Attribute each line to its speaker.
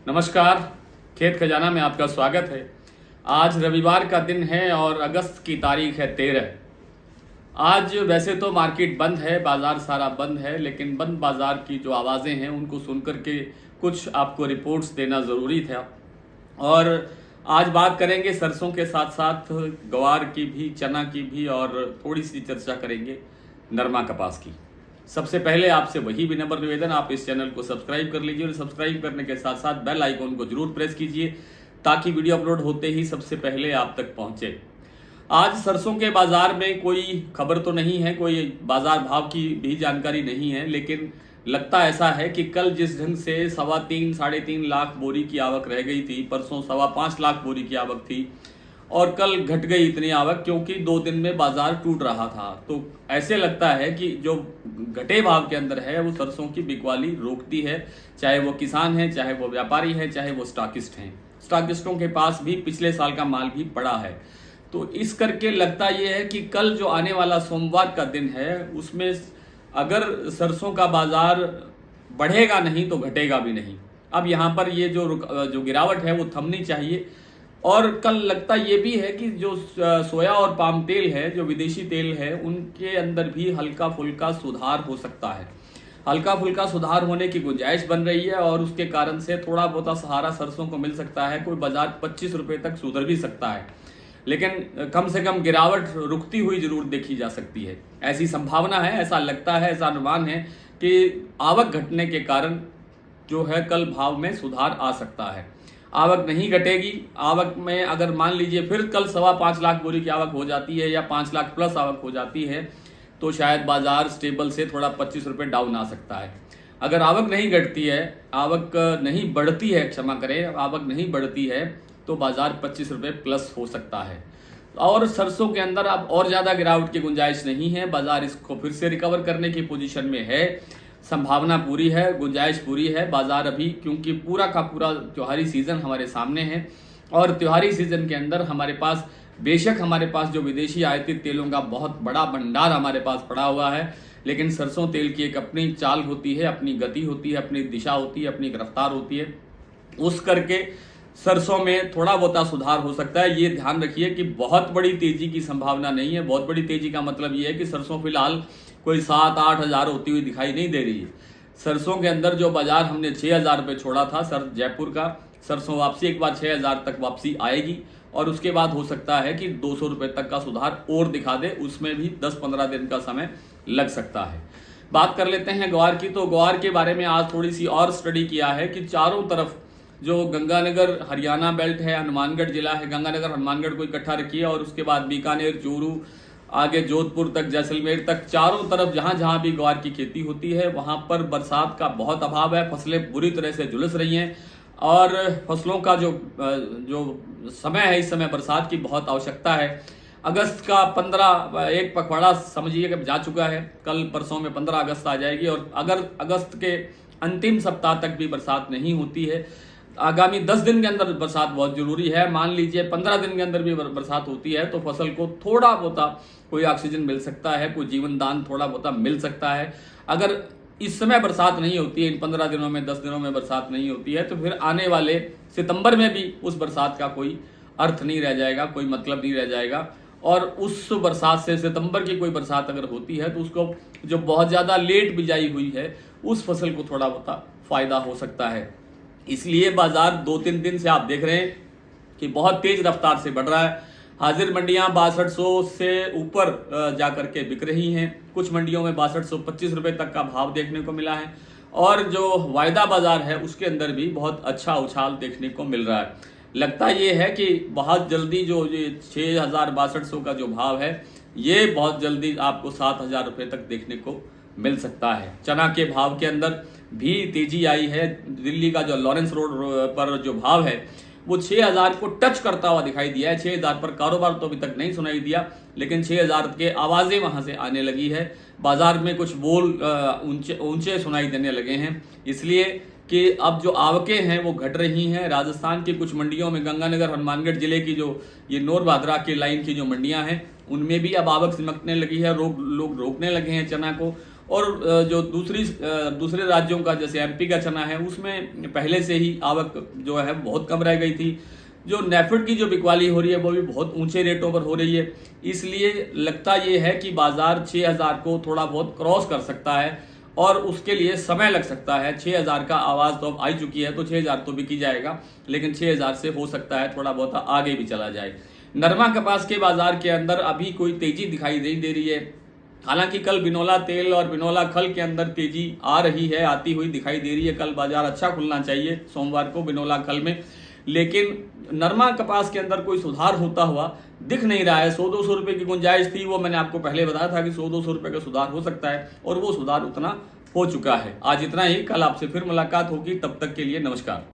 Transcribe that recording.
Speaker 1: नमस्कार। खेत खजाना में आपका स्वागत है। आज रविवार का दिन है और अगस्त की तारीख है 13। आज वैसे तो मार्केट बंद है, बाजार सारा बंद है, लेकिन बंद बाजार की जो आवाज़ें हैं उनको सुन करके कुछ आपको रिपोर्ट्स देना ज़रूरी था। और आज बात करेंगे सरसों के साथ साथ ग्वार की भी, चना की भी, और थोड़ी सी चर्चा करेंगे नरमा कपास की। सबसे पहले आपसे वही विनम्र निवेदन, आप इस चैनल को सब्सक्राइब कर लीजिए और सब्सक्राइब करने के साथ साथ बेल आइकॉन को जरूर प्रेस कीजिए ताकि वीडियो अपलोड होते ही सबसे पहले आप तक पहुंचे। आज सरसों के बाजार में कोई खबर तो नहीं है, कोई बाजार भाव की भी जानकारी नहीं है, लेकिन लगता ऐसा है कि कल जिस ढंग से 3.25 साढ़े 3 लाख बोरी की आवक रह गई थी, परसों 5.25 लाख बोरी की आवक थी और कल घट गई इतनी आवक क्योंकि 2 दिन में बाजार टूट रहा था। तो ऐसे लगता है कि जो घटे भाव के अंदर है वो सरसों की बिकवाली रोकती है, चाहे वो किसान है, चाहे वो व्यापारी है, चाहे वो स्टॉकिस्ट हैं। स्टॉकिस्टों के पास भी पिछले साल का माल भी पड़ा है। तो इस करके लगता ये है कि कल जो आने वाला सोमवार का दिन है उसमें अगर सरसों का बाजार बढ़ेगा नहीं तो घटेगा भी नहीं। अब यहाँ पर ये जो गिरावट है वो थमनी चाहिए। और कल लगता ये भी है कि जो सोया और पाम तेल है, जो विदेशी तेल है, उनके अंदर भी हल्का फुल्का सुधार हो सकता है। हल्का फुल्का सुधार होने की गुंजाइश बन रही है और उसके कारण से थोड़ा बहुत सहारा सरसों को मिल सकता है। कोई बाजार 25 रुपए तक सुधर भी सकता है, लेकिन कम से कम गिरावट रुकती हुई जरूर देखी जा सकती है। ऐसी संभावना है, ऐसा लगता है, ऐसा अनुमान है कि आवक घटने के कारण जो है कल भाव में सुधार आ सकता है। आवक नहीं घटेगी, आवक में अगर मान लीजिए फिर कल 5.25 लाख बोरी की आवक हो जाती है या 5 लाख प्लस आवक हो जाती है तो शायद बाजार स्टेबल से थोड़ा 25 रुपये डाउन आ सकता है। अगर आवक नहीं घटती है, आवक नहीं बढ़ती है, क्षमा करें, आवक नहीं बढ़ती है तो बाजार 25 रुपये प्लस हो सकता है। और सरसों के अंदर अब और ज़्यादा गिरावट की गुंजाइश नहीं है, बाजार इसको फिर से रिकवर करने की पोजीशन में है। संभावना पूरी है, गुंजाइश पूरी है। बाजार अभी क्योंकि पूरा का पूरा त्योहारी सीजन हमारे सामने है और त्योहारी सीजन के अंदर हमारे पास बेशक हमारे पास जो विदेशी आयातित तेलों का बहुत बड़ा भंडार हमारे पास पड़ा हुआ है, लेकिन सरसों तेल की एक अपनी चाल होती है, अपनी गति होती है, अपनी दिशा होती है, अपनी गिरफ्तार होती है। उस करके सरसों में थोड़ा बहुत सुधार हो सकता है। ये ध्यान रखिए कि बहुत बड़ी तेजी की संभावना नहीं है। बहुत बड़ी तेजी का मतलब ये है कि सरसों फिलहाल कोई 7-8 हजार होती हुई दिखाई नहीं दे रही है। सरसों के अंदर जो बाजार हमने 6,000 रुपये छोड़ा था सर जयपुर का, सरसों वापसी एक बार 6,000 तक वापसी आएगी और उसके बाद हो सकता है कि 200 रुपये तक का सुधार और दिखा दे। उसमें भी 10-15 दिन का समय लग सकता है। बात कर लेते हैं ग्वार की। तो ग्वार के बारे में आज थोड़ी सी और स्टडी किया है कि चारों तरफ जो गंगानगर हरियाणा बेल्ट है, हनुमानगढ़ जिला है, गंगानगर हनुमानगढ़ को इकट्ठा रखिए और उसके बाद बीकानेर, चूरू, आगे जोधपुर तक, जैसलमेर तक, चारों तरफ जहां जहां भी ग्वार की खेती होती है वहां पर बरसात का बहुत अभाव है। फसलें बुरी तरह से झुलस रही हैं और फसलों का जो समय है, इस समय बरसात की बहुत आवश्यकता है। अगस्त का 15 एक पखवाड़ा समझिए कि जा चुका है, कल परसों में 15 अगस्त आ जाएगी और अगर अगस्त के अंतिम सप्ताह तक भी बरसात नहीं होती है, आगामी 10 दिन के अंदर बरसात बहुत जरूरी है, मान लीजिए 15 दिन के अंदर भी बरसात होती है तो फसल को थोड़ा बहुत कोई ऑक्सीजन मिल सकता है, कोई जीवन दान थोड़ा बहुत मिल सकता है। अगर इस समय बरसात नहीं होती है, इन 15 दिनों में, 10 दिनों में बरसात नहीं होती है, तो फिर आने वाले सितंबर में भी उस बरसात का कोई अर्थ नहीं रह जाएगा, कोई मतलब नहीं रह जाएगा। और उस बरसात से, सितंबर की कोई बरसात अगर होती है तो उसको जो बहुत ज़्यादा लेट बिजाई हुई है उस फसल को थोड़ा बहुत फायदा हो सकता है। इसलिए बाजार 2-3 दिन से आप देख रहे हैं कि बहुत तेज रफ्तार से बढ़ रहा है। हाजिर मंडियां 6200 से ऊपर जाकर के बिक रही हैं। कुछ मंडियों में 6225 रुपये तक का भाव देखने को मिला है और जो वायदा बाजार है उसके अंदर भी बहुत अच्छा उछाल देखने को मिल रहा है। लगता ये है कि बहुत जल्दी जो ये 6,6200 का जो भाव है ये बहुत जल्दी आपको 7,000 रुपये तक देखने को मिल सकता है। चना के भाव के अंदर भी तेजी आई है। दिल्ली का जो लॉरेंस रोड पर जो भाव है वो 6,000 को टच करता हुआ दिखाई दिया है। 6,000 पर कारोबार तो अभी तक नहीं सुनाई दिया, लेकिन 6,000 के आवाजें वहां से आने लगी है। बाजार में कुछ बोल ऊंचे सुनाई देने लगे हैं, इसलिए कि अब जो आवकें हैं वो घट रही हैं। राजस्थान की कुछ मंडियों में, गंगानगर हनुमानगढ़ जिले की जो ये नोर भादरा की लाइन की जो मंडियां हैं उनमें भी अब आवक सिमटने लगी है। लोग रोकने लगे हैं चना को और जो दूसरे राज्यों का जैसे एमपी का चना है उसमें पहले से ही आवक जो है बहुत कम रह गई थी। जो नेफेड की जो बिकवाली हो रही है वो भी बहुत ऊंचे रेटों पर हो रही है, इसलिए लगता ये है कि बाजार 6000 को थोड़ा बहुत क्रॉस कर सकता है और उसके लिए समय लग सकता है। 6000 का आवाज तो अब आ चुकी है, तो 6000 तो बिकी जाएगा, लेकिन 6000 से हो सकता है थोड़ा बहुत आगे भी चला जाए। नरमा कपास के बाजार के अंदर अभी कोई तेजी दिखाई नहीं दे रही है। हालांकि कल बिनोला तेल और बिनोला खल के अंदर तेजी आ रही है, आती हुई दिखाई दे रही है। कल बाजार अच्छा खुलना चाहिए सोमवार को बिनोला खल में, लेकिन नरमा कपास के अंदर कोई सुधार होता हुआ दिख नहीं रहा है। 100-200 रुपए की गुंजाइश थी, वो मैंने आपको पहले बताया था कि 100-200 रुपए का सुधार हो सकता है, और वो सुधार उतना हो चुका है। आज इतना ही, कल आपसे फिर मुलाकात होगी, तब तक के लिए नमस्कार।